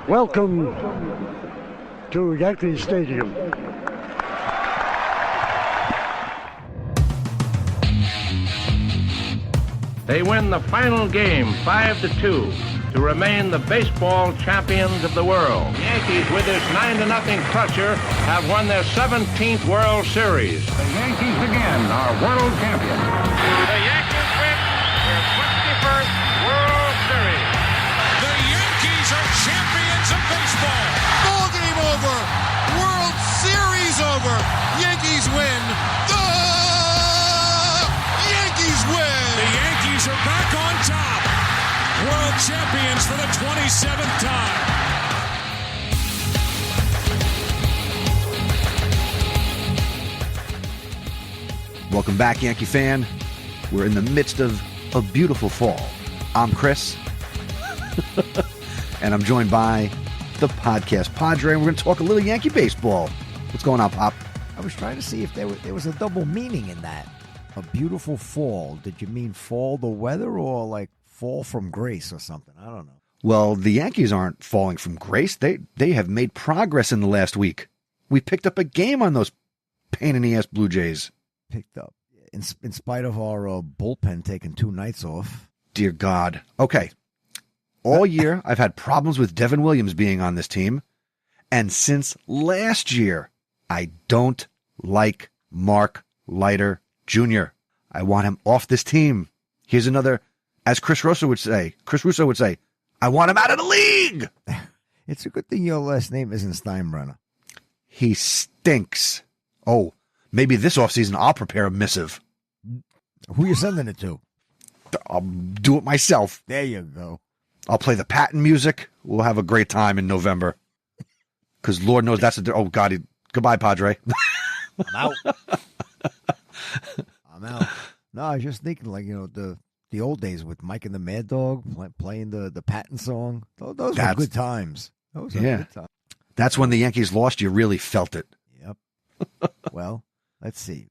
Welcome to Yankee Stadium. They win the final game 5-2 to remain the baseball champions of the world. The Yankees, with this 9-0 crusher, have won their 17th World Series. The Yankees again are world champions. The Yankees win their 21st World Series. The Yankees are champions of baseball. Ball game over. World Series over. Yankees win. The Yankees win. The Yankees are back on top. World champions for the 27th time. Welcome back, Yankee fan. We're in the midst of a beautiful fall. I'm Chris, and I'm joined by the Podcast Padre, and we're going to talk a little Yankee baseball. What's going on, Pop? I was trying to see if there was a double meaning in that. A beautiful fall. Did you mean fall the weather or like fall from grace or something? I don't know. Well, the Yankees aren't falling from grace. They have made progress in the last week. We picked up a game on those pain-in-the-ass Blue Jays. Picked up. In spite of our bullpen taking 2 nights off. Dear God. Okay. All year, I've had problems with Devin Williams being on this team. And since last year, I don't like Mark Leiter Jr. I want him off this team. Here's another, as Chris Russo would say, I want him out of the league. It's a good thing your last name isn't Steinbrenner. He stinks. Oh, maybe this offseason I'll prepare a missive. Who you sending it to? I'll do it myself. There you go. I'll play the Patton music. We'll have a great time in November. Because Lord knows that's oh God, goodbye, Padre. I'm out. I'm out. No, I was just thinking, like, the old days with Mike and the Mad Dog playing the Patton song. Those were good times. Those were good times. That's when the Yankees lost. You really felt it. Yep. Well, let's see.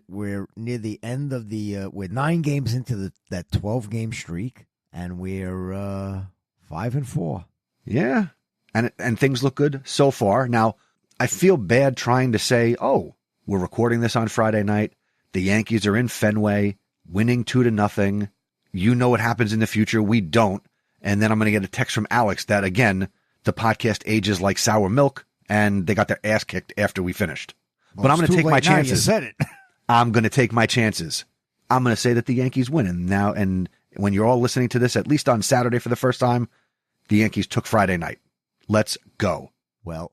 We're near the end of we're 9 games into that 12-game streak, and we're 5-4. Yeah, and things look good so far. Now, I feel bad trying to say, oh, we're recording this on Friday night. The Yankees are in Fenway, winning 2-0. You know what happens in the future. We don't. And then I'm going to get a text from Alex that, again, the podcast ages like sour milk, and they got their ass kicked after we finished. Well, but I'm going to take my chances. You said it. I'm going to take my chances. I'm going to say that the Yankees win. And when you're all listening to this, at least on Saturday for the first time, the Yankees took Friday night. Let's go. Well,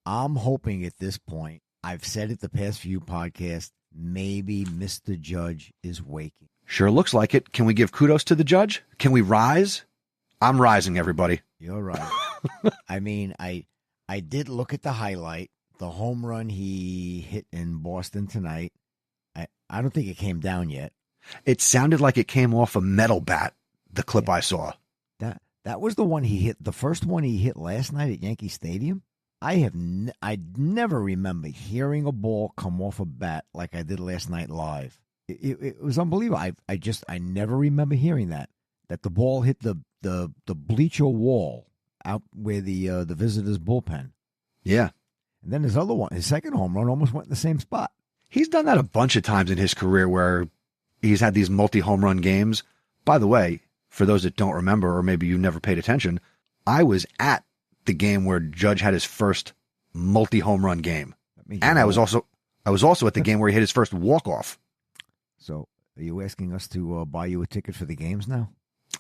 I'm hoping at this point, I've said it the past few podcasts, maybe Mr. Judge is waking. Sure looks like it. Can we give kudos to the judge? Can we rise? I'm rising, everybody. You're right. I mean, I did look at the highlight, the home run he hit in Boston tonight. I don't think it came down yet. It sounded like it came off a metal bat, the clip I saw. That was the one he hit, the first one he hit last night at Yankee Stadium. I never remember hearing a ball come off a bat like I did last night live. It was unbelievable. I never remember hearing that the ball hit the bleacher wall out where the visitors' bullpen. Yeah. And then his other one, his second home run, almost went in the same spot. He's done that a bunch of times in his career where he's had these multi-home run games. By the way, for those that don't remember, or maybe you never paid attention, I was at the game where Judge had his first multi-home run game. And I was also at the game where he hit his first walk-off. So are you asking us to buy you a ticket for the games now?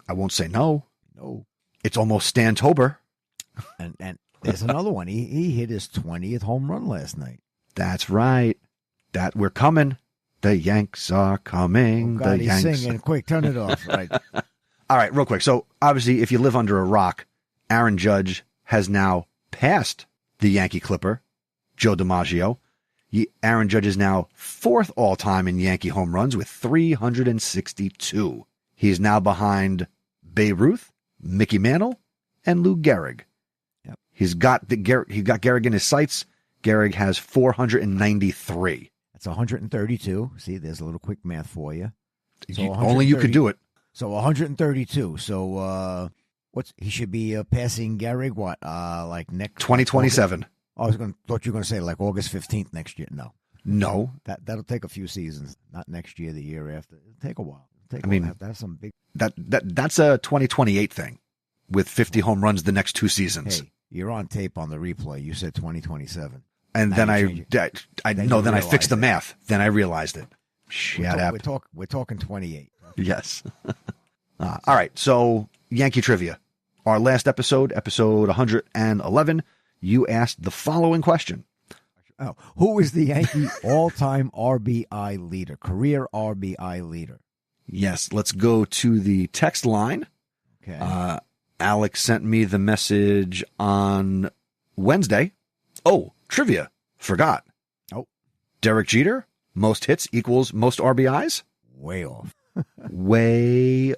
I won't say no. No. It's almost Stantober. And there's another one. He hit his 20th home run last night. That's right. That we're coming. The Yanks are coming. Oh God, the he's Yanks singing. Quick, turn it off. Right. All right, real quick. So, obviously, if you live under a rock, Aaron Judge has now passed the Yankee Clipper, Joe DiMaggio. Aaron Judge is now 4th all-time in Yankee home runs with 362. He is now behind Babe Ruth, Mickey Mantle, and Lou Gehrig. Yep. He got Gehrig in his sights. Gehrig has 493. That's 132. See, there's a little quick math for you. So only you could do it. So 132. So He should be passing Gehrig, like next 2027. Thought you were going to say like August 15th next year. No. That'll take a few seasons. Not next year, the year after. It'll take a while. That's some big. That's a 2028 thing with 50 home runs the next 2 seasons. Hey, you're on tape on the replay. You said 2027. And now then I fixed the math. Then I realized it. Shut up. We're talking 28. Yes. All right. So Yankee trivia. Our last episode 111, you asked the following question. Oh, who is the Yankee all-time RBI leader, career RBI leader? Yes. Let's go to the text line. Okay. Alex sent me the message on Wednesday. Oh, trivia. Forgot. Oh. Derek Jeter, most hits equals most RBIs? Way off. Way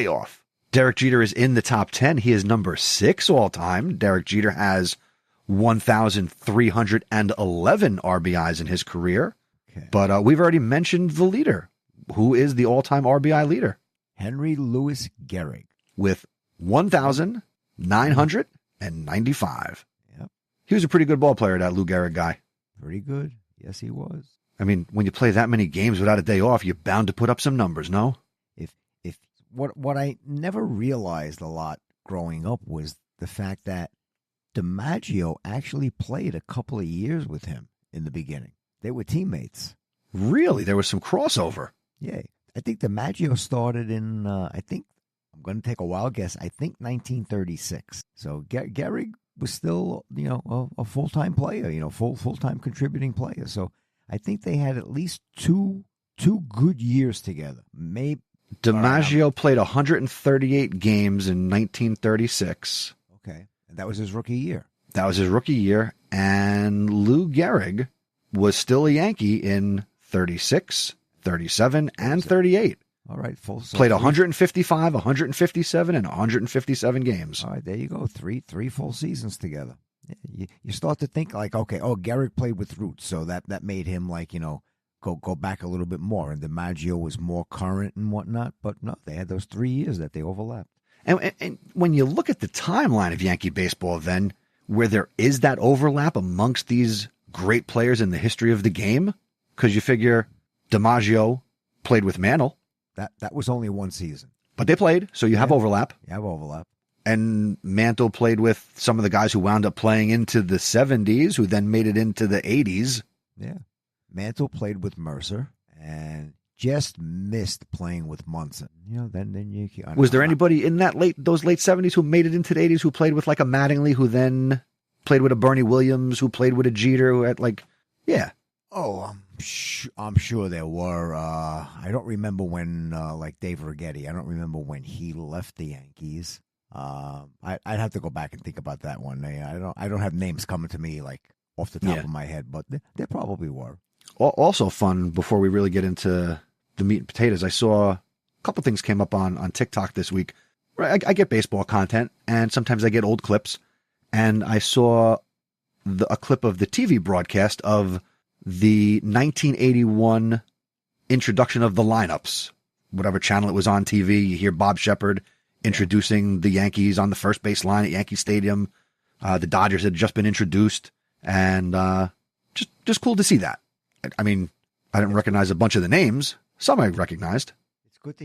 off. Derek Jeter is in the top 10. He is number 6 all time. Derek Jeter has 1,311 RBIs in his career. Okay. But we've already mentioned the leader. Who is the all-time RBI leader? Henry Louis Gehrig. With 1,995. Yep. He was a pretty good ball player, that Lou Gehrig guy. Pretty good. Yes, he was. I mean, when you play that many games without a day off, you're bound to put up some numbers, no? If what I never realized a lot growing up was the fact that DiMaggio actually played a couple of years with him in the beginning. They were teammates. Really? There was some crossover. Yeah. I think DiMaggio started in, I'm going to take a wild guess, I think 1936. So Gehrig was still, a full-time player, full-time contributing player. So I think they had at least two good years together. Maybe DiMaggio played 138 games in 1936. Okay. And that was his rookie year. And Lou Gehrig was still a Yankee in 36, 37, and 38. All right. Played 155, 157, and 157 games. All right. There you go. Three full seasons together. You start to think like, okay, Gehrig played with roots, so that made him like, go back a little bit more. And DiMaggio was more current and whatnot. But no, they had those 3 years that they overlapped. And when you look at the timeline of Yankee baseball, then, where there is that overlap amongst these great players in the history of the game, because you figure DiMaggio played with Mantle. That was only one season. But they played, so you have overlap. You have overlap. And Mantle played with some of the guys who wound up playing into the 70s, who then made it into the 80s. Yeah. Mantle played with Mercer and just missed playing with Munson. Then you was there anybody in those late 70s who made it into the 80s who played with like a Mattingly, who then played with a Bernie Williams, who played with a Jeter, who had yeah. Oh, I'm sure there were. I don't remember when like Dave Righetti. I don't remember when he left the Yankees. I'd have to go back and think about that one. I don't have names coming to me like off the top of my head, but there probably were. Also fun, before we really get into the meat and potatoes, I saw a couple things came up on TikTok this week. I get baseball content, and sometimes I get old clips, and I saw a clip of the TV broadcast of the 1981 introduction of the lineups. Whatever channel it was on TV, you hear Bob Shepard introducing the Yankees on the first base line at Yankee Stadium. The Dodgers had just been introduced, and just cool to see that. I mean, I didn't recognize a bunch of the names. Some I recognized. It's good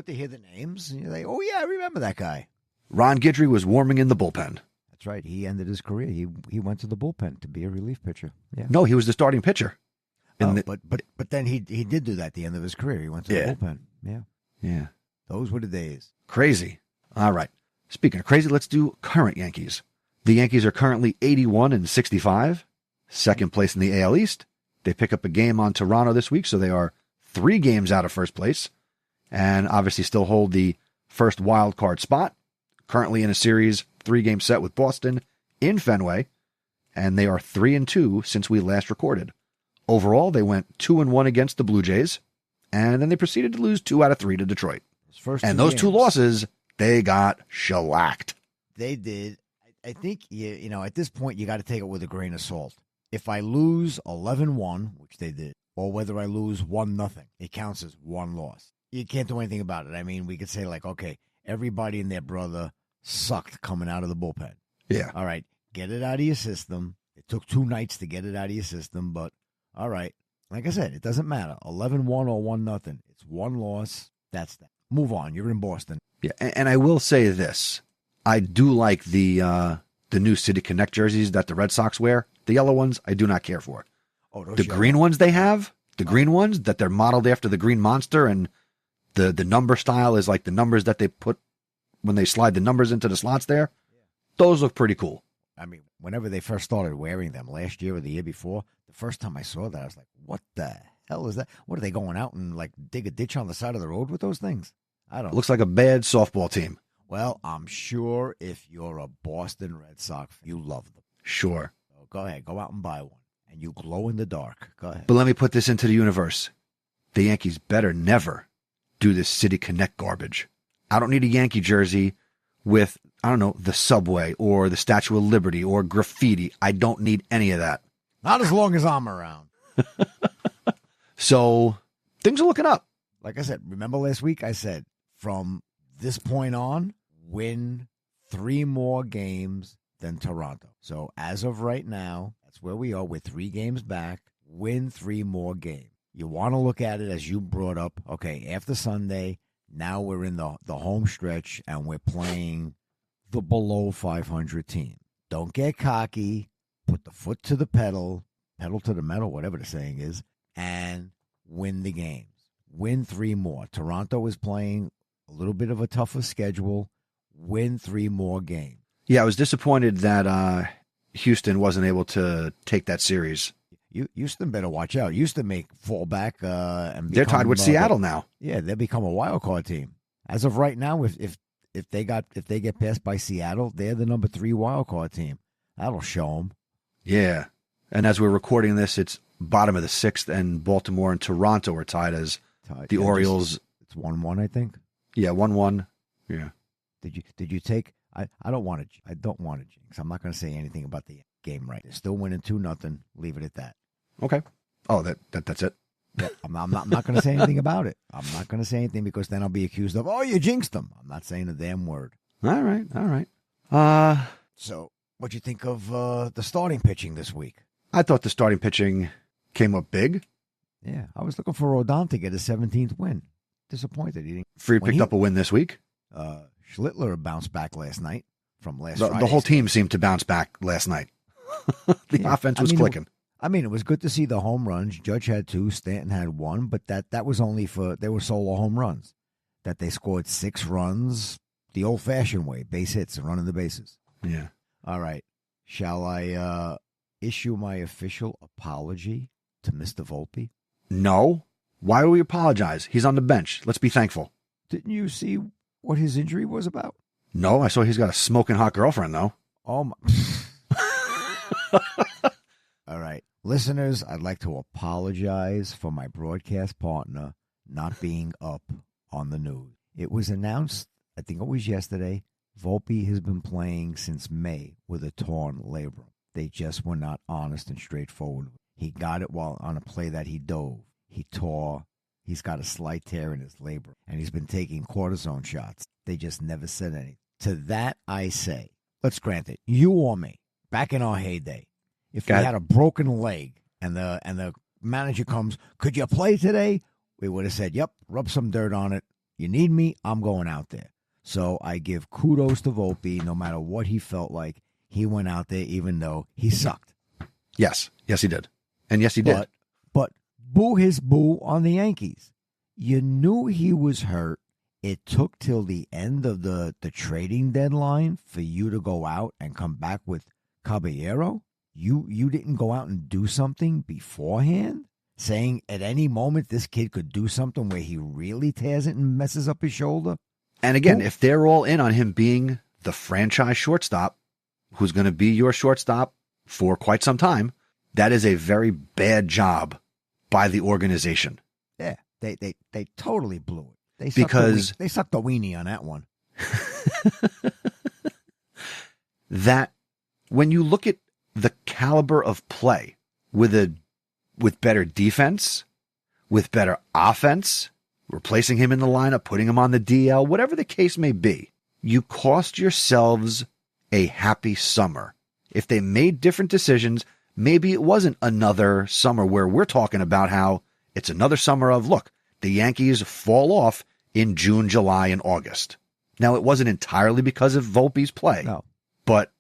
to hear the names. And you're like, oh yeah, I remember that guy. Ron Gehrig was warming in the bullpen. That's right. He ended his career. He went to the bullpen to be a relief pitcher. Yeah. No, he was the starting pitcher. But then he did do that at the end of his career. He went to the bullpen. Yeah. Yeah. Those were the days. Crazy. All right. Speaking of crazy, let's do current Yankees. The Yankees are currently 81-65, second place in the AL East. They pick up a game on Toronto this week, so they are 3 games out of first place, and obviously still hold the first wild card spot. Currently in a series 3-game set with Boston in Fenway, and they are 3-2 since we last recorded. Overall, they went 2-1 against the Blue Jays, and then they proceeded to lose 2 out of 3 to Detroit. Those 2 losses, they got shellacked. They did. I think at this point you got to take it with a grain of salt. If I lose 11-1, which they did, or whether I lose 1-0, it counts as 1 loss. You can't do anything about it. I mean, we could say like, okay, everybody and their brother sucked coming out of the bullpen. Yeah. All right, get it out of your system. It took 2 nights to get it out of your system, but all right. Like I said, it doesn't matter. 11-1 or 1-0. It's 1 loss. That's that. Move on. You're in Boston. Yeah, and I will say this. I do like the new City Connect jerseys that the Red Sox wear. The yellow ones, I do not care for. Oh, those The green ones they have, the green ones that they're modeled after the Green Monster, and the number style is like the numbers that they put when they slide the numbers into the slots there. Those look pretty cool. I mean, whenever they first started wearing them last year or the year before, the first time I saw that, I was like, what the hell is that? What are they going out and like dig a ditch on the side of the road with those things? I don't know. Looks like a bad softball team. Well, I'm sure if you're a Boston Red Sox fan, you love them. Sure. So go ahead, go out and buy one. And you glow in the dark. Go ahead. But let me put this into the universe. The Yankees better never do this City Connect garbage. I don't need a Yankee jersey with, I don't know, the subway or the Statue of Liberty or graffiti. I don't need any of that. Not as long as I'm around. So things are looking up. Like I said, remember last week I said, from this point on, win 3 more games than Toronto. So as of right now, that's where we are. We're 3 games back. Win 3 more games. You want to look at it as you brought up. Okay, after Sunday, now we're in the home stretch and we're playing the below 500 team. Don't get cocky. Put the foot to the pedal to the metal, whatever the saying is, and win the games. Win 3 more. Toronto is playing a little bit of a tougher schedule. Win 3 more games. Yeah, I was disappointed that Houston wasn't able to take that series. Houston better watch out. Houston may fall back and they're tied with Seattle now. Yeah, they become a wild card team. As of right now, if they get passed by Seattle, they're the number 3 wild card team. That'll show them. Yeah, and as we're recording this, it's bottom of the 6th, and Baltimore and Toronto are tied as the Orioles. It's 1-1, I think. Yeah, 1-1. Yeah. Did you take? I don't want to jinx. I'm not going to say anything about the game. Right, they're still winning 2-0. Leave it at that. Okay. Oh, that's it. Yeah, I'm not going to say anything about it. I'm not going to say anything because then I'll be accused of, oh, you jinxed them. I'm not saying a damn word. All right. So, what'd you think of the starting pitching this week? I thought the starting pitching came up big. Yeah, I was looking for Rodon to get his 17th win. Disappointed. Fried picked up a win this week. Schlittler bounced back last night from last Friday. The whole team seemed to bounce back last night. The offense was clicking. It was good to see the home runs. Judge had 2, Stanton had 1, but that was only they were solo home runs. That they scored 6 runs the old-fashioned way, base hits and running the bases. Yeah. All right. Shall I issue my official apology to Mr. Volpe? No. Why do we apologize? He's on the bench. Let's be thankful. Didn't you see what his injury was about? No, I saw he's got a smoking hot girlfriend, though. Oh, my. All right. Listeners, I'd like to apologize for my broadcast partner not being up on the news. It was announced, I think it was yesterday, Volpe has been playing since May with a torn labrum. They just were not honest and straightforward. He got it while on a play that he dove. He tore. He's got a slight tear in his labrum, and he's been taking cortisone shots. They just never said anything. To that I say, let's grant it, you or me, back in our heyday, if we had a broken leg and the manager comes, could you play today? We would have said, yep, rub some dirt on it. You need me, I'm going out there. So I give kudos to Volpe. No matter what he felt like, he went out there even though he sucked. Yes, he did. And yes, he did. But boo his boo on the Yankees. You knew he was hurt. It took till the end of the trading deadline for you to go out and come back with Caballero. You didn't go out and do something beforehand, saying at any moment this kid could do something where he really tears it and messes up his shoulder. And again, if they're all in on him being the franchise shortstop, who's going to be your shortstop for quite some time, that is a very bad job by the organization. Yeah, they totally blew it. They sucked the weenie on that one. That when you look at the caliber of play with better defense, with better offense, replacing him in the lineup, putting him on the DL, whatever the case may be. You cost yourselves a happy summer. If they made different decisions, maybe it wasn't another summer where we're talking about how it's another summer of, look, the Yankees fall off in June, July, and August. Now, it wasn't entirely because of Volpe's play, No. but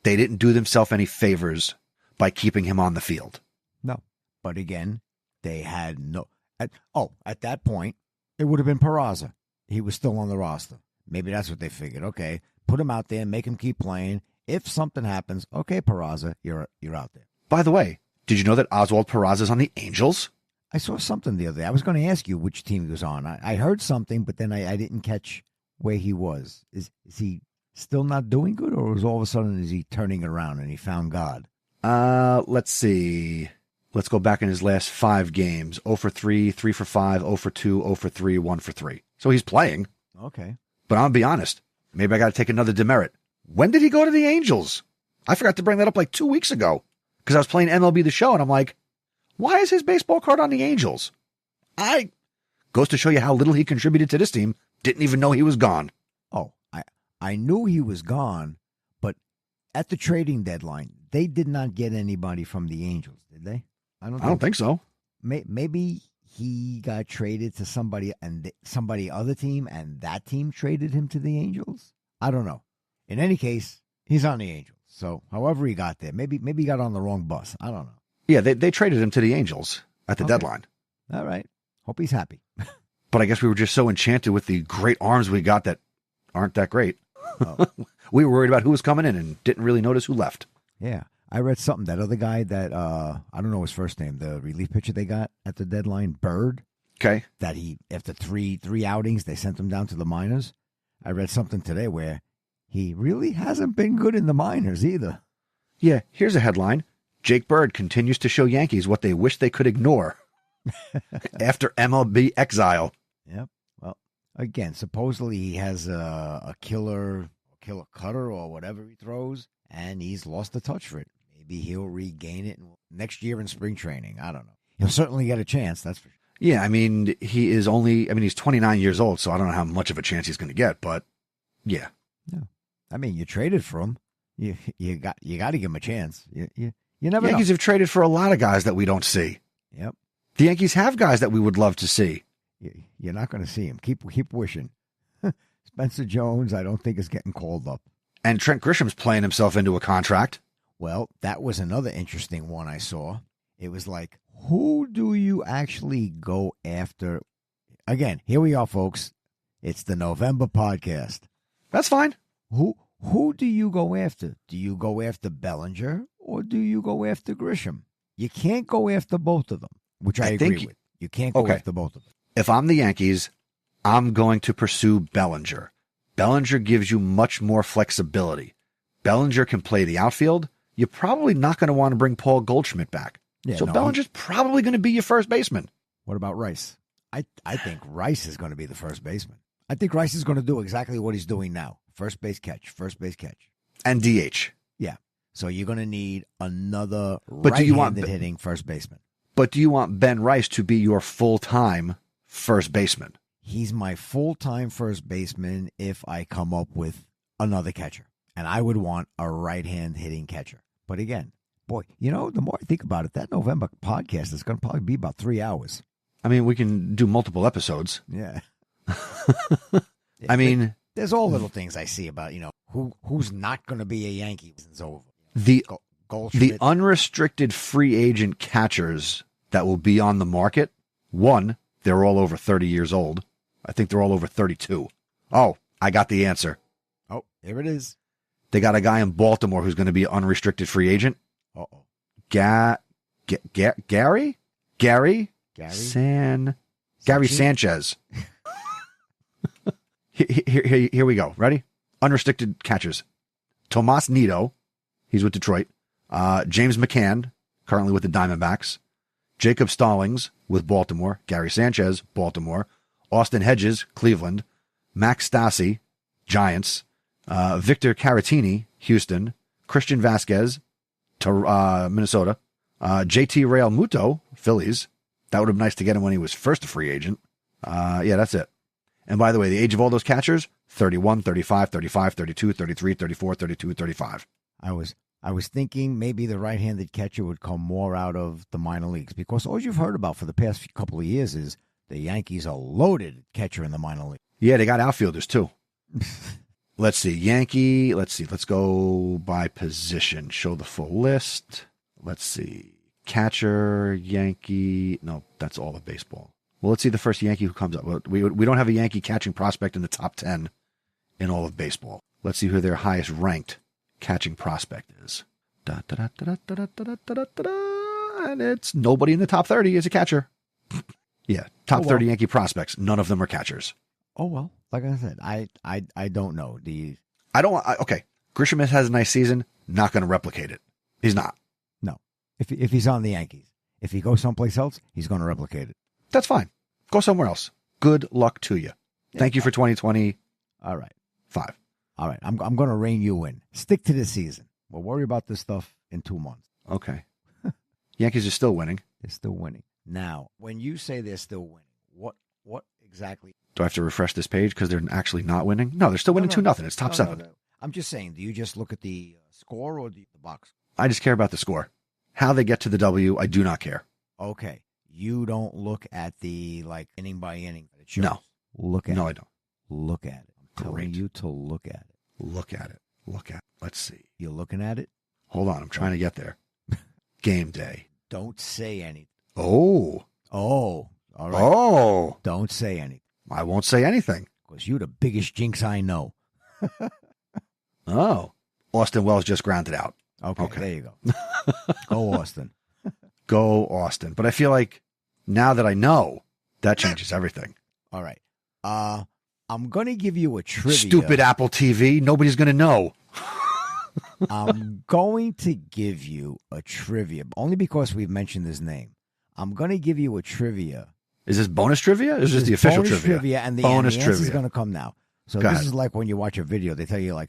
they didn't do themselves any favors by keeping him on the field. No. But again, they had no... At that point, it would have been Peraza. He was still on the roster. Maybe that's what they figured. Okay, put him out there, make him keep playing. If something happens, okay, Peraza, you're out there. By the way, did you know that Oswald Peraza's on the Angels? I saw something the other day. I was going to ask you which team he was on. I heard something, but then I didn't catch where he was. Is he still not doing good, or was all of a sudden is he turning it around and he found God? Let's see. Let's go back in his last 5 games. 0 for 3, 3 for 5, 0 for 2, 0 for 3, 1 for 3. So he's playing. Okay. But I'm going to be honest. Maybe I got to take another demerit. When did he go to the Angels? I forgot to bring that up like 2 weeks ago because I was playing MLB The Show, and I'm like, why is his baseball card on the Angels? Goes to show you how little he contributed to this team. Didn't even know he was gone. Oh, I knew he was gone, but at the trading deadline, they did not get anybody from the Angels, did they? I don't think so. Maybe he got traded to somebody other team, and that team traded him to the Angels. I don't know. In any case, he's on the Angels. So, however he got there, maybe he got on the wrong bus. I don't know. Yeah, they traded him to the Angels at the deadline. All right. Hope he's happy. But I guess we were just so enchanted with the great arms we got that aren't that great. Oh. We were worried about who was coming in and didn't really notice who left. Yeah. I read something. That other guy that, I don't know his first name, the relief pitcher they got at the deadline, Bird. Okay. That he, after three outings, they sent him down to the minors. I read something today where he really hasn't been good in the minors either. Yeah, here's a headline. Jake Bird continues to show Yankees what they wish they could ignore after MLB exile. Yep. Well, again, supposedly he has a killer cutter or whatever he throws, and he's lost the touch for it. Maybe he'll regain it next year in spring training. I don't know. He'll certainly get a chance, that's for sure. Yeah, I mean, he's 29 years old, so I don't know how much of a chance he's going to get, but yeah. Yeah. I mean, you traded for him. You got to give him a chance. You never Yankees know. have traded for a lot of guys that we don't see. Yep. The Yankees have guys that we would love to see. You're not going to see him. Keep wishing. Spencer Jones, I don't think is getting called up. And Trent Grisham's playing himself into a contract. Well, that was another interesting one I saw. It was like, who do you actually go after? Again, here we are, folks. It's the November podcast. That's fine. Who do you go after? Do you go after Bellinger or do you go after Grisham? You can't go after both of them, which I agree with. You can't go after both of them. If I'm the Yankees, I'm going to pursue Bellinger. Bellinger gives you much more flexibility. Bellinger can play the outfield. You're probably not going to want to bring Paul Goldschmidt back. Yeah, so Bellinger's probably going to be your first baseman. What about Rice? I think Rice is going to be the first baseman. I think Rice is going to do exactly what he's doing now. First base catch. And DH. Yeah. So you're going to need another right-handed hitting first baseman. But do you want Ben Rice to be your full-time first baseman? He's my full-time first baseman if I come up with another catcher. And I would want a right-hand hitting catcher. But again, boy, the more I think about it, that November podcast is going to probably be about 3 hours. I mean, we can do multiple episodes. Yeah. I mean, there's all little things I see about, who's not going to be a Yankee since over. The unrestricted free agent catchers that will be on the market, one, they're all over 30 years old. I think they're all over 32. Oh, I got the answer. Oh, here it is. They got a guy in Baltimore who's going to be an unrestricted free agent. Uh-oh. Gary Sanchez. Here we go. Ready? Unrestricted catchers. Tomas Nido. He's with Detroit. James McCann, currently with the Diamondbacks. Jacob Stallings with Baltimore. Gary Sanchez, Baltimore. Austin Hedges, Cleveland. Max Stassi, Giants. Victor Caratini, Houston. Christian Vasquez, Minnesota. JT Realmuto, Phillies. That would have been nice to get him when he was first a free agent. Yeah, that's it. And by the way, the age of all those catchers, 31, 35, 35, 32, 33, 34, 32, 35. I was thinking maybe the right-handed catcher would come more out of the minor leagues, because all you've heard about for the past couple of years is the Yankees are loaded catcher in the minor league. Yeah, they got outfielders too. Let's see. Yankee. Let's see. Let's go by position. Show the full list. Let's see. Catcher, Yankee. No, that's all of baseball. Well, let's see the first Yankee who comes up. We don't have a Yankee catching prospect in the top 10 in all of baseball. Let's see who their highest ranked catching prospect is. And it's nobody in the top 30 is a catcher. Yeah, top 30 Yankee prospects. None of them are catchers. Oh, well, like I said, I don't know. Okay, Grisham has a nice season. Not going to replicate it. He's not. No. If he's on the Yankees. If he goes someplace else, he's going to replicate it. That's fine. Go somewhere else. Good luck to you. Thank you for 2020. All right. 5. All right. I'm going to rein you in. Stick to the season. We'll worry about this stuff in 2 months. Okay. Yankees are still winning. They're still winning. Now, when you say they're still winning, what exactly? Do I have to refresh this page because they're actually not winning? No, they're still winning 2-0. It's top 7. No. I'm just saying, do you just look at the score or the box? I just care about the score. How they get to the W, I do not care. Okay. You don't look at the, inning by inning. That it shows. No. Look at it. No, I don't. Look at it. I'm telling Great. you to look at it. Look at it. Look at it. Let's see. You're looking at it? Hold on. I'm trying to get there. Game day. Don't say anything. Oh. All right. Oh. Don't say anything. I won't say anything. Because you're the biggest jinx I know. Oh. Austin Wells just grounded out. Okay. There you go. Go, Austin. Go, Austin. But I feel like now that I know, that changes everything. All right. I'm going to give you a trivia. Stupid Apple TV. Nobody's going to know. I'm going to give you a trivia, only because we've mentioned his name. I'm going to give you a trivia. Is this bonus trivia? Or is this the official trivia? And the bonus answer is trivia going to come now. So Go this ahead. is like when you watch a video, they tell you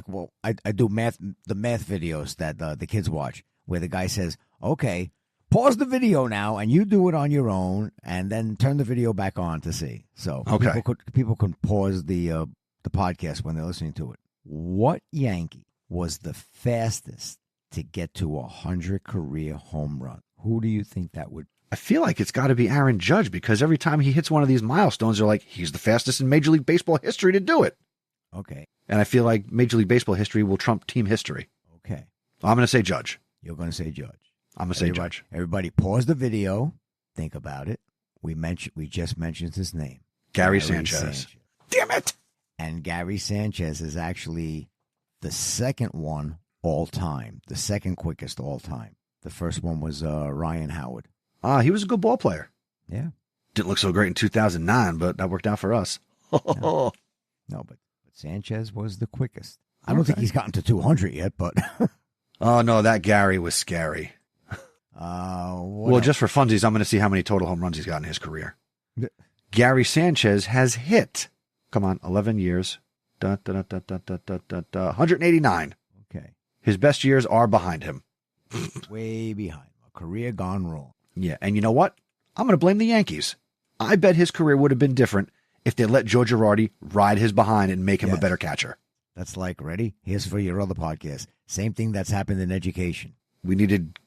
well, I do the math videos that the kids watch, where the guy says, okay, pause the video now, and you do it on your own, and then turn the video back on to see. So Okay. people can pause the podcast when they're listening to it. What Yankee was the fastest to get to 100 career home run? Who do you think that would be? I feel like it's got to be Aaron Judge, because every time he hits one of these milestones, they're like, he's the fastest in Major League Baseball history to do it. Okay. And I feel like Major League Baseball history will trump team history. Okay. I'm going to say Judge. You're going to say Judge. I'm going to say Judge. Everybody pause the video. Think about it. We just mentioned his name. Gary Sanchez. Damn it. And Gary Sanchez is actually the second one all time, the second quickest all time. The first one was Ryan Howard. He was a good ball player. Yeah. Didn't look so great in 2009, but that worked out for us. No, but Sanchez was the quickest. I don't think he's gotten to 200 yet, but... Oh, no, that Gary was scary. Well, just for funsies, I'm going to see how many total home runs he's got in his career. Gary Sanchez has hit, 11 years, 189. Okay. His best years are behind him. Way behind. A career gone wrong. Yeah, and you know what? I'm going to blame the Yankees. I bet his career would have been different if they let Joe Girardi ride his behind and make him a better catcher. That's like, ready? Here's for your other podcast. Same thing that's happened in education. We needed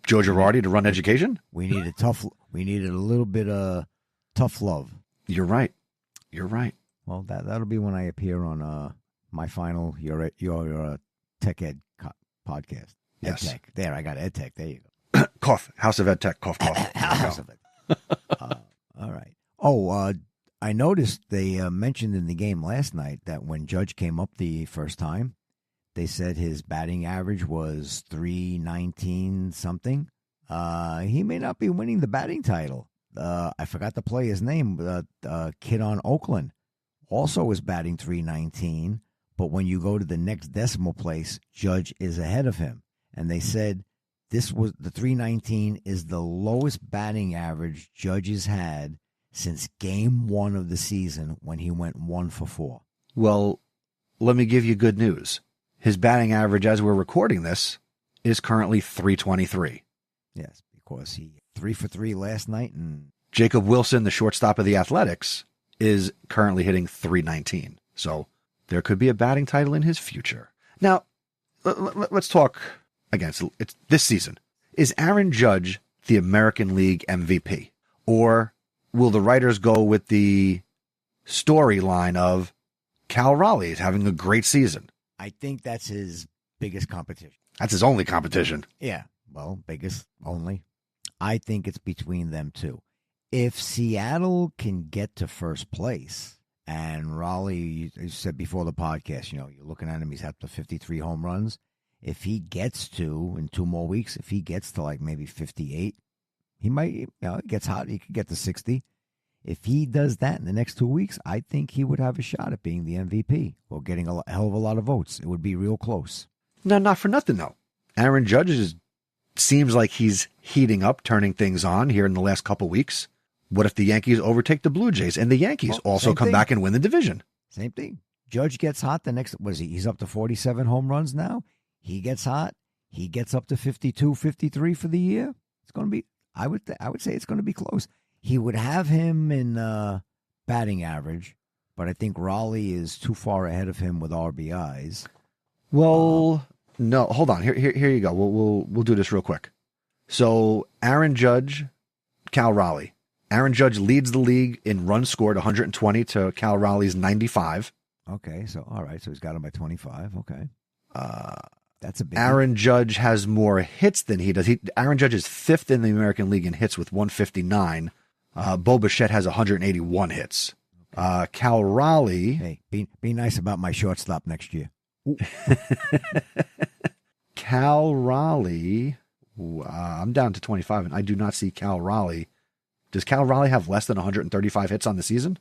Joe Girardi to run education? We needed a little bit of tough love. You're right. You're right. Well, that'll be when I appear on my final your Tech Ed podcast. Yes. EdTech. There, I got EdTech. There you go. Cough. House of EdTech. Cough, cough. House of Ed. All right. Oh, I noticed they mentioned in the game last night that when Judge came up the first time, they said his batting average was 319 something. He may not be winning the batting title. I forgot the player's name. Kid on Oakland also is batting 319. But when you go to the next decimal place, Judge is ahead of him. And they said the 319 is the lowest batting average Judge has had since game 1 of the season when he went 1 for 4. Well, let me give you good news. His batting average as we're recording this is currently 323. Yes, because he 3 for 3 last night and Jacob Wilson, the shortstop of the Athletics, is currently hitting .319. So there could be a batting title in his future. Now, let's talk again. It's this season. Is Aaron Judge the American League MVP? Or will the writers go with the storyline of Cal Raleigh is having a great season? I think that's his biggest competition. That's his only competition. Yeah, well, biggest only. I think it's between them two. If Seattle can get to first place, and Raleigh, you said before the podcast, you're looking at him, he's up to 53 home runs. If he gets to, in 2 more weeks, if he gets to like maybe 58, he might, it gets hot, he could get to 60. If he does that in the next 2 weeks, I think he would have a shot at being the MVP or getting a hell of a lot of votes. It would be real close. No, not for nothing, though. Aaron Judge seems like he's heating up, turning things on here in the last couple weeks. What if the Yankees overtake the Blue Jays and the Yankees also come back and win the division? Same thing. Judge gets hot the next, what is he? He's up to 47 home runs now. He gets hot. He gets up to 52, 53 for the year. It's going to be, I would say it's going to be close. He would have him in batting average, but I think Raleigh is too far ahead of him with RBIs. Well, no, hold on. Here you go. We'll do this real quick. So Aaron Judge, Cal Raleigh. Aaron Judge leads the league in runs scored, 120 to Cal Raleigh's 95. Okay, so all right, so he's got him by 25. Okay, that's a big. Aaron Judge has more hits than he does. Aaron Judge is 5th in the American League in hits with 159. Bo Bichette has 181 hits. Cal Raleigh. Hey, be nice about my shortstop next year. Cal Raleigh. I'm down to 25, and I do not see Cal Raleigh. Does Cal Raleigh have less than 135 hits on the season?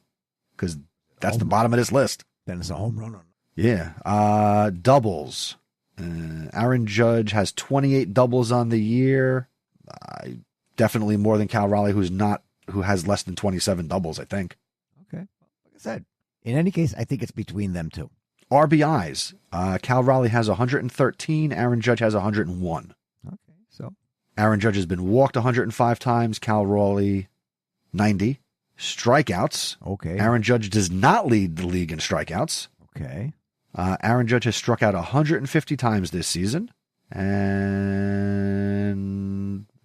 Because that's the bottom of this list. Then it's a home run. Yeah. Doubles. Aaron Judge has 28 doubles on the year. Definitely more than Cal Raleigh, who has less than 27 doubles, I think. Okay. Like I said, in any case, I think it's between them two. RBIs. Cal Raleigh has 113. Aaron Judge has 101. Okay. So Aaron Judge has been walked 105 times. Cal Raleigh, 90. Strikeouts. Okay. Aaron Judge does not lead the league in strikeouts. Okay. Aaron Judge has struck out 150 times this season. And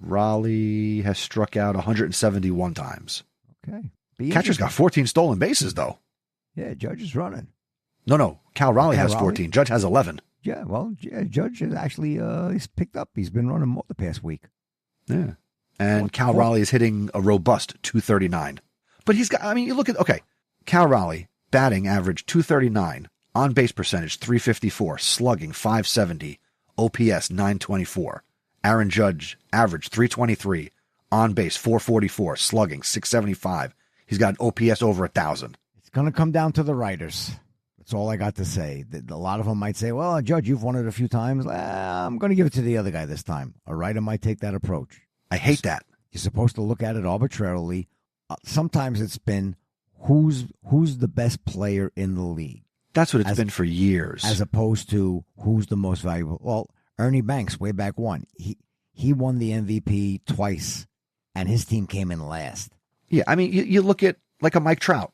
Raleigh has struck out 171 times. Okay. Catcher's got 14 stolen bases, though. Yeah, Judge is running. No. Cal Raleigh has 14. Judge has 11. Yeah, well, Judge is actually he's picked up. He's been running more the past week. Yeah. And Cal Raleigh is hitting a robust 239. But he's got, you look at, Cal Raleigh, batting average 239, on base percentage 354, slugging 570, OPS 924. Aaron Judge, average 323, on base 444, slugging 675. He's got an OPS over 1,000. It's going to come down to the writers. That's all I got to say. A lot of them might say, well, Judge, you've won it a few times. I'm going to give it to the other guy this time. A writer might take that approach. I hate that. You're supposed to look at it arbitrarily. Sometimes it's been who's the best player in the league. That's what it's been for years. As opposed to who's the most valuable. Well, Ernie Banks, way back when, he won the MVP twice, and his team came in last. Yeah, you look at like a Mike Trout.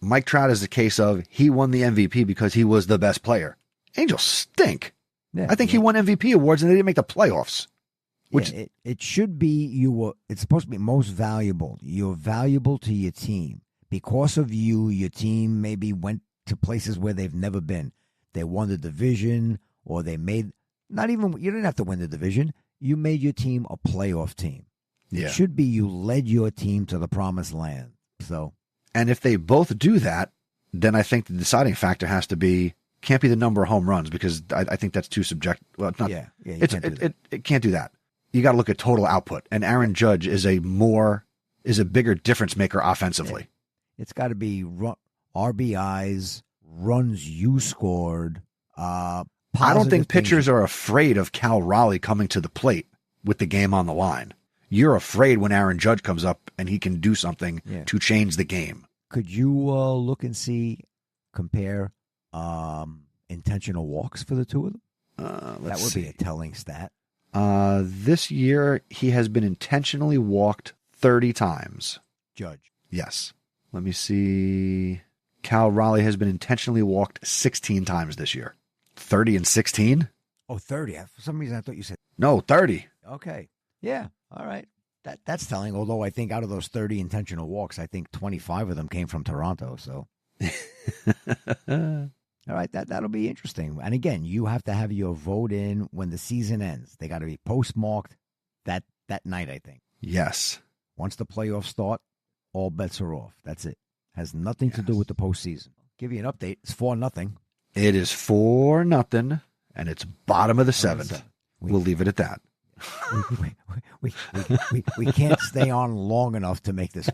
Mike Trout is the case of he won the MVP because he was the best player. Angels stink. Yeah, I think he won MVP awards and they didn't make the playoffs. Which it should be it's supposed to be most valuable. You're valuable to your team. Because of you, your team maybe went to places where they've never been. They won the division, or they made you didn't have to win the division. You made your team a playoff team. Yeah. It should be you led your team to the promised land. And if they both do that, then I think the deciding factor has to be can't be the number of home runs, because I think that's too subjective. Well, it's not. Yeah, it can't do that. You got to look at total output, and Aaron Judge is a bigger difference maker offensively. Yeah. It's got to be RBIs, runs you scored. I don't think pitchers are afraid of Cal Raleigh coming to the plate with the game on the line. You're afraid when Aaron Judge comes up and he can do something to change the game. Could you look and compare intentional walks for the two of them? That would be a telling stat. This year, he has been intentionally walked 30 times. Judge. Yes. Let me see. Cal Raleigh has been intentionally walked 16 times this year. 30 and 16? Oh, 30. For some reason, I thought you said. No, 30. Okay. Yeah. All right. That's telling. Although I think out of those 30 intentional walks, I think 25 of them came from Toronto. So. All right. That'll be interesting. And again, you have to have your vote in when the season ends. They got to be postmarked that night, I think. Yes. Once the playoffs start, all bets are off. That's it. Has nothing to do with the postseason. Give you an update. It's 4-0. It is 4-0, and it's bottom of the seventh. We'll leave it at that. We can't stay on long enough to make this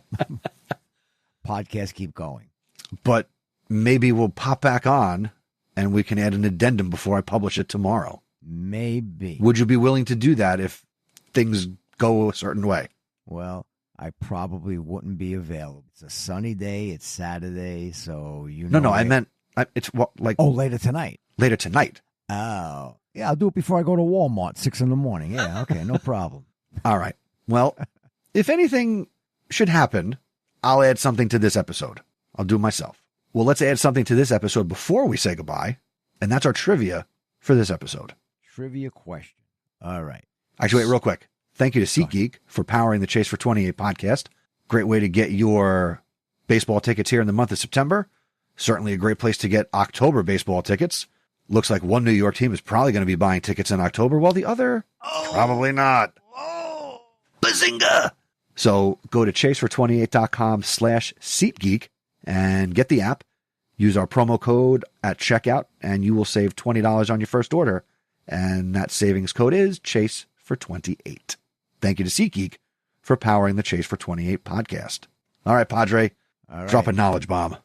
podcast keep going. But maybe we'll pop back on, and we can add an addendum before I publish it tomorrow. Maybe. Would you be willing to do that if things go a certain way? Well, I probably wouldn't be available. It's a sunny day. It's Saturday, so you know. No, I meant it's like. Oh, later tonight. Later tonight. Oh, yeah. I'll do it before I go to Walmart, 6 a.m. Yeah, okay, no problem. All right. Well, if anything should happen, I'll add something to this episode. I'll do it myself. Well, let's add something to this episode before we say goodbye, and that's our trivia for this episode. Trivia question. All right. Actually, wait, real quick. Thank you to SeatGeek for powering the Chase for 28 podcast. Great way to get your baseball tickets here in the month of September. Certainly a great place to get October baseball tickets. Looks like one New York team is probably going to be buying tickets in October, while the other, probably not. Bazinga! So go to chasefor28.com/SeatGeek and get the app. Use our promo code at checkout, and you will save $20 on your first order. And that savings code is Chase for 28. Thank you to SeatGeek for powering the Chase for 28 podcast. All right, Padre, drop a knowledge bomb.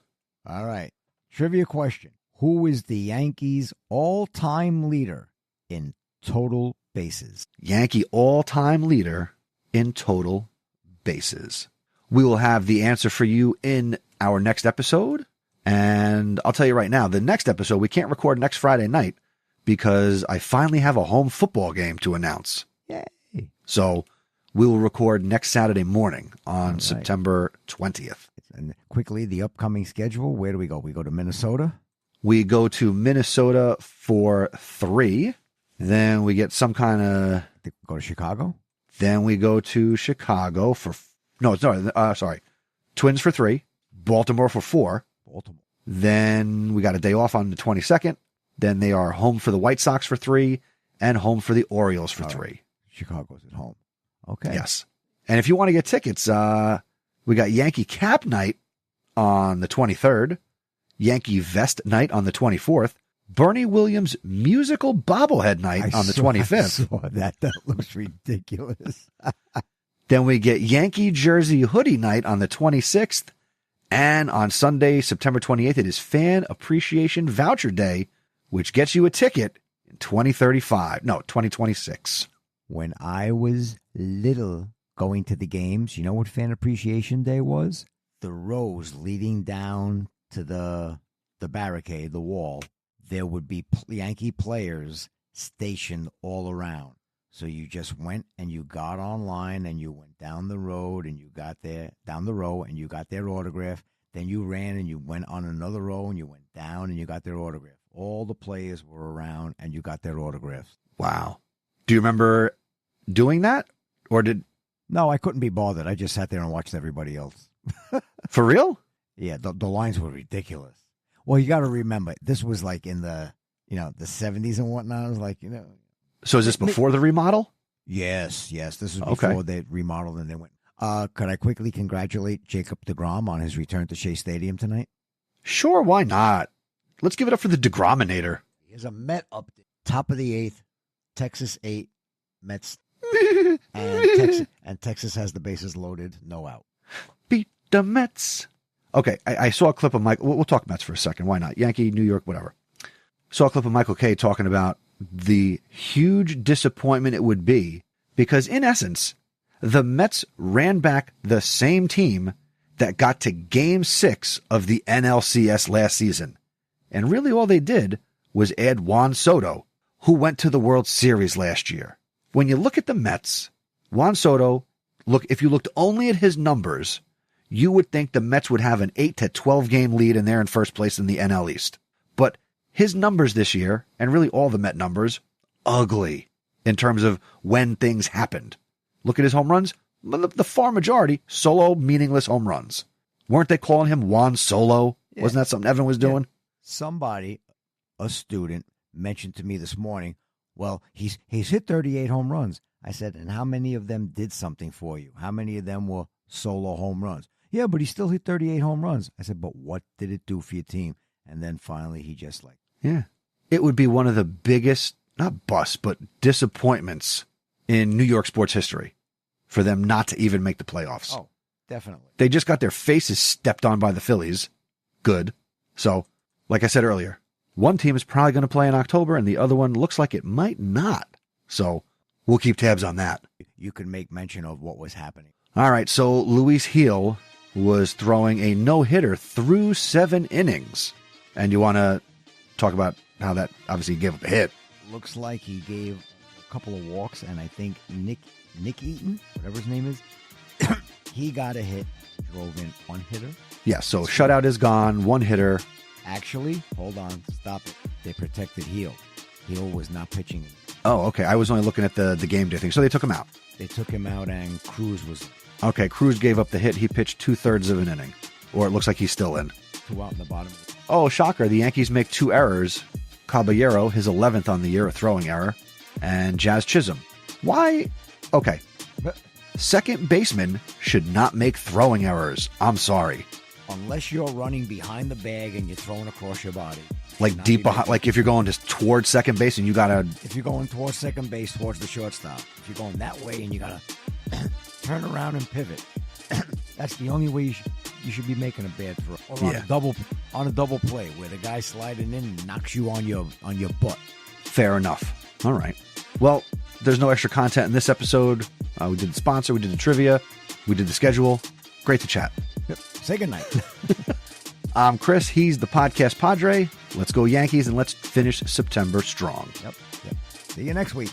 All right. Trivia question. Who is the Yankees' all-time leader in total bases? Yankee all-time leader in total bases. We will have the answer for you in our next episode. And I'll tell you right now, the next episode, we can't record next Friday night because I finally have a home football game to announce. Yay. So we will record next Saturday morning on September 20th. And quickly, the upcoming schedule. Where do we go? We go to Minnesota. We go to Minnesota for 3. Then we get some kind of... Go to Chicago. Then we go to Chicago for... sorry. Twins for 3. Baltimore for 4. Baltimore. Then we got a day off on the 22nd. Then they are home for the White Sox for 3 and home for the Orioles for 3. Chicago's at home. Okay. Yes. And if you want to get tickets, we got Yankee Cap Night on the 23rd, Yankee Vest Night on the 24th, Bernie Williams Musical Bobblehead Night on the 25th. I saw that. That looks ridiculous. Then we get Yankee Jersey Hoodie Night on the 26th. And on Sunday, September 28th, it is Fan Appreciation Voucher Day, which gets you a ticket in 2026. When I was little going to the games, you know what Fan Appreciation Day was? The rows leading down to the barricade, the wall, there would be Yankee players stationed all around. So you just went and you got online and you went down the road and you got there, down the row, and you got their autograph. Then you ran and you went on another row and you went down and you got their autograph. All the players were around and you got their autographs. Wow. Do you remember doing that? Or did... No, I couldn't be bothered. I just sat there and watched everybody else. For real? Yeah, the lines were ridiculous. Well, you got to remember, this was like in the, the 70s and whatnot. It was like, So is this before the remodel? Yes. This was before they remodeled and they went. Could I quickly congratulate Jacob deGrom on his return to Shea Stadium tonight? Sure, why not? Let's give it up for the DeGrominator. Here's a Met update. Top of the 8th, Texas 8, Mets, and Texas has the bases loaded, no out. Beat the Mets. Okay, I saw a clip of Mike. We'll talk Mets for a second. Why not? Yankee, New York, whatever. Saw a clip of Michael Kay talking about the huge disappointment it would be because, in essence, the Mets ran back the same team that got to Game 6 of the NLCS last season. And really all they did was add Juan Soto, who went to the World Series last year. When you look at the Mets, Juan Soto, if you looked only at his numbers, you would think the Mets would have an 8 to 12 game lead and they're in first place in the NL East. But his numbers this year, and really all the Met numbers, ugly in terms of when things happened. Look at his home runs. The far majority, solo, meaningless home runs. Weren't they calling him Juan Solo? Yeah. Wasn't that something Evan was doing? Yeah. Somebody, a student, mentioned to me this morning, well, he's hit 38 home runs. I said, and how many of them did something for you? How many of them were solo home runs? Yeah, but he still hit 38 home runs. I said, but what did it do for your team? And then finally he just like... Yeah. It would be one of the biggest, not busts, but disappointments in New York sports history for them not to even make the playoffs. Oh, definitely. They just got their faces stepped on by the Phillies. Good. So, like I said earlier, one team is probably going to play in October and the other one looks like it might not. So, we'll keep tabs on that. You can make mention of what was happening. All right, so Luis Gil was throwing a no-hitter through 7 innings. And you want to talk about how that obviously gave up a hit. Looks like he gave a couple of walks, and I think Nick Eaton, whatever his name is, he got a hit, drove in 1 hitter. Yeah, so shutout is gone, 1 hitter. Actually, hold on, stop it. They protected Gil. Gil was not pitching. Oh, okay. I was only looking at the game day thing. So they took him out. They took him out, and Cruz was... Okay, Cruz gave up the hit. He pitched 2/3 of an inning. Or it looks like he's still in. 2 out in the bottom. Oh, shocker. The Yankees make 2 errors. Caballero, his 11th on the year, a throwing error. And Jazz Chisholm. Why? Okay. Second baseman should not make throwing errors. I'm sorry. Unless you're running behind the bag and you're throwing across your body. Like deep behind, like if you're going just towards second base and you gotta... If you're going towards second base, towards the shortstop. If you're going that way and you gotta turn around and pivot. That's the only way you should be making a bad throw. Or on a double play where the guy sliding in knocks you on your butt. Fair enough. All right. Well, there's no extra content in this episode. We did the sponsor, we did the trivia, we did the schedule. Great to chat. Yep. Say goodnight. I'm Chris. He's the Podcast Padre. Let's go Yankees and let's finish September strong. Yep. See you next week.